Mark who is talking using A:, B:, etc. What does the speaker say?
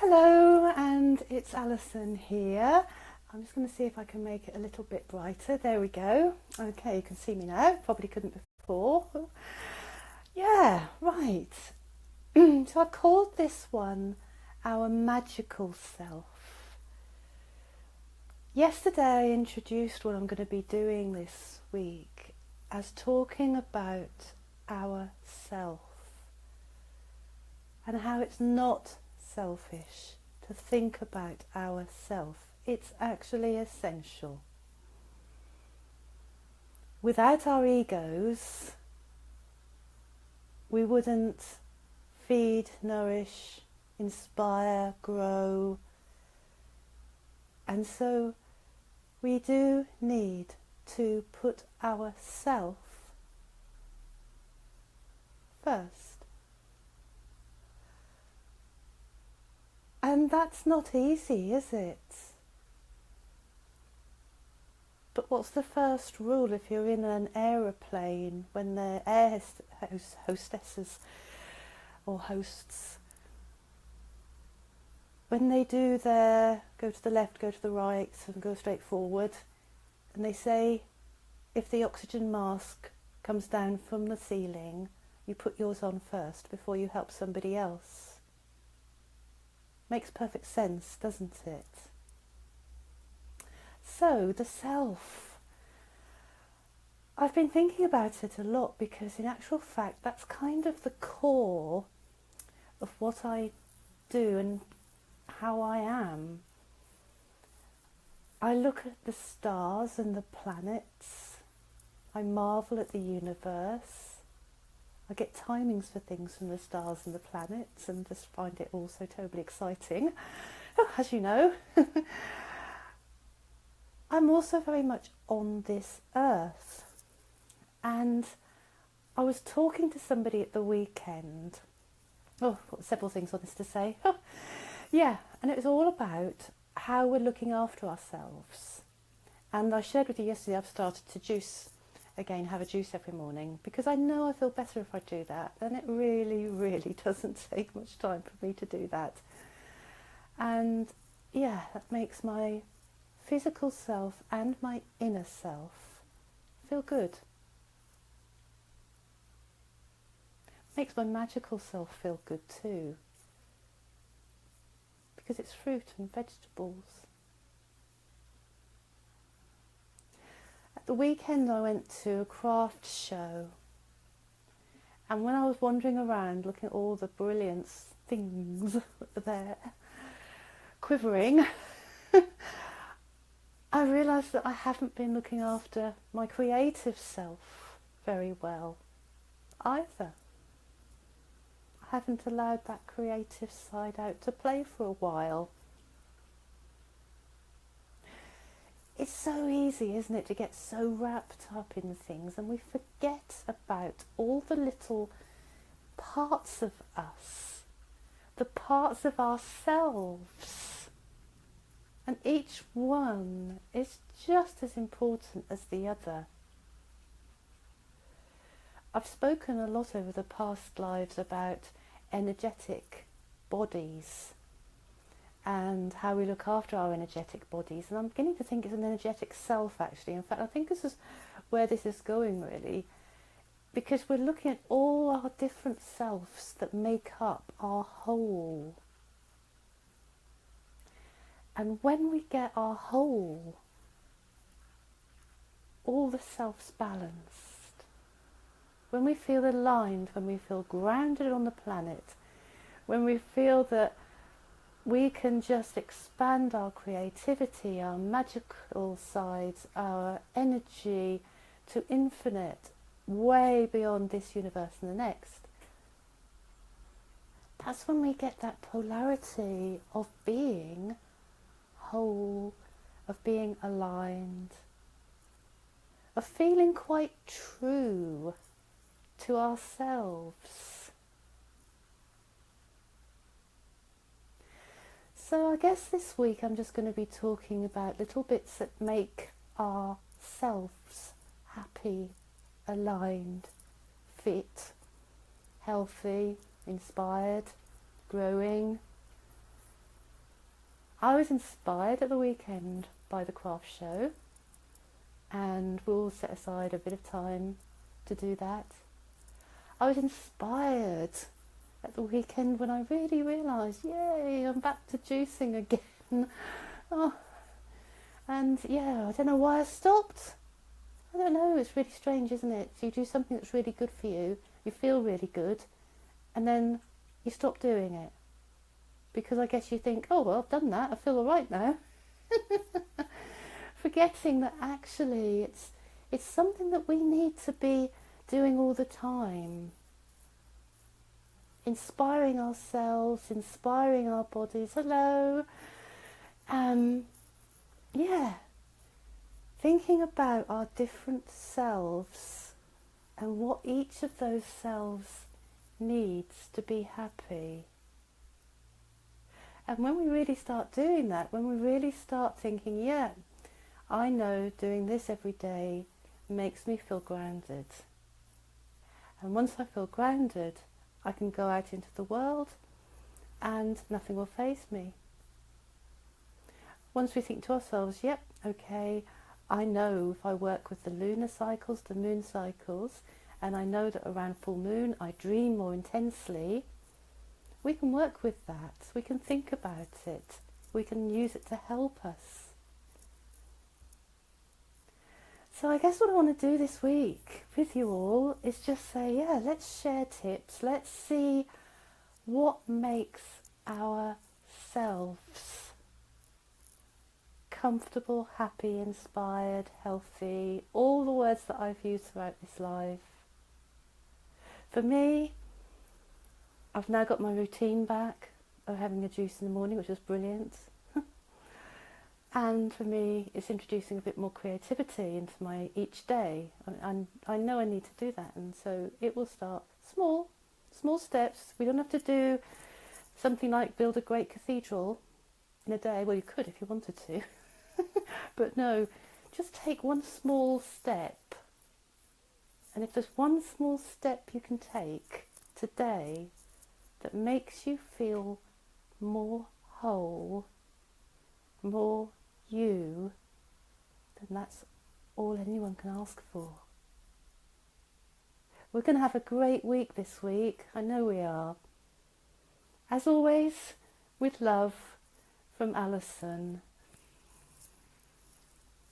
A: Hello, and it's Alison here. I'm just going to see if I can make it a little bit brighter. There we go. Okay, you can see me now. Probably couldn't before. Yeah, right. So I've called this one Our Magical Self. Yesterday I introduced what I'm going to be doing this week as talking about our self and how it's not selfish to think about ourself. It's actually essential. Without our egos, we wouldn't feed, nourish, inspire, grow. And so we do need to put ourself first. And that's not easy, is it? But what's the first rule if you're in an aeroplane when the air hostesses or hosts, when they do their go to the left, go to the right and go straight forward, and they say if the oxygen mask comes down from the ceiling, you put yours on first before you help somebody else. Makes perfect sense, doesn't it? So, the self. I've been thinking about it a lot because in actual fact that's kind of the core of what I do and how I am. I look at the stars and the planets. I marvel at the universe. I get timings for things from the stars and the planets and just find it all so totally exciting. Oh, as you know. I'm also very much on this earth. And I was talking to somebody at the weekend. Oh, I've got several things on this to say. Oh, yeah, and it was all about how we're looking after ourselves. And I shared with you yesterday I've started to have a juice every morning because I know I feel better if I do that, and it really, really doesn't take much time for me to do that. And yeah, that makes my physical self and my inner self feel good. Makes my magical self feel good too, because it's fruit and vegetables. At the weekend I went to a craft show, and when I was wandering around looking at all the brilliant things that were there, quivering, I realised that I haven't been looking after my creative self very well either. I haven't allowed that creative side out to play for a while. It's so easy, isn't it, to get so wrapped up in things and we forget about all the little parts of us, the parts of ourselves. And each one is just as important as the other. I've spoken a lot over the past lives about energetic bodies and how we look after our energetic bodies, and I'm beginning to think it's an energetic self actually. In fact, I think this is where this is going really, because we're looking at all our different selves that make up our whole. And when we get our whole, all the selves balanced, when we feel aligned, when we feel grounded on the planet, when we feel that we can just expand our creativity, our magical sides, our energy to infinite, way beyond this universe and the next. That's when we get that polarity of being whole, of being aligned, of feeling quite true to ourselves. So I guess this week I'm just going to be talking about little bits that make ourselves happy, aligned, fit, healthy, inspired, growing, I was inspired at the weekend by the craft show, and we'll set aside a bit of time to do that. I was inspired at the weekend when I really realised, yay, I'm back to juicing again. Oh, and yeah, I don't know why I stopped. I don't know, it's really strange, isn't it? So you do something that's really good for you, you feel really good, and then you stop doing it. Because I guess you think, oh, well, I've done that, I feel all right now. Forgetting that actually it's something that we need to be doing all the time. Inspiring ourselves, inspiring our bodies. Hello. Yeah. Thinking about our different selves and what each of those selves needs to be happy. And when we really start doing that, when we really start thinking, yeah, I know doing this every day makes me feel grounded. And once I feel grounded, I can go out into the world and nothing will faze me. Once we think to ourselves, yep, okay, I know if I work with the lunar cycles, the moon cycles, and I know that around full moon I dream more intensely, we can work with that. We can think about it. We can use it to help us. So I guess what I want to do this week with you all is just say, yeah, let's share tips. Let's see what makes ourselves comfortable, happy, inspired, healthy, all the words that I've used throughout this life. For me, I've now got my routine back of having a juice in the morning, which was brilliant. And for me, it's introducing a bit more creativity into my each day. I know I need to do that, and so it will start small steps. We don't have to do something like build a great cathedral in a day. Well, you could if you wanted to. But no, just take one small step. And if there's one small step you can take today that makes you feel more whole, more you, then that's all anyone can ask for. We're going to have a great week this week. I know we are. As always, with love from Alison.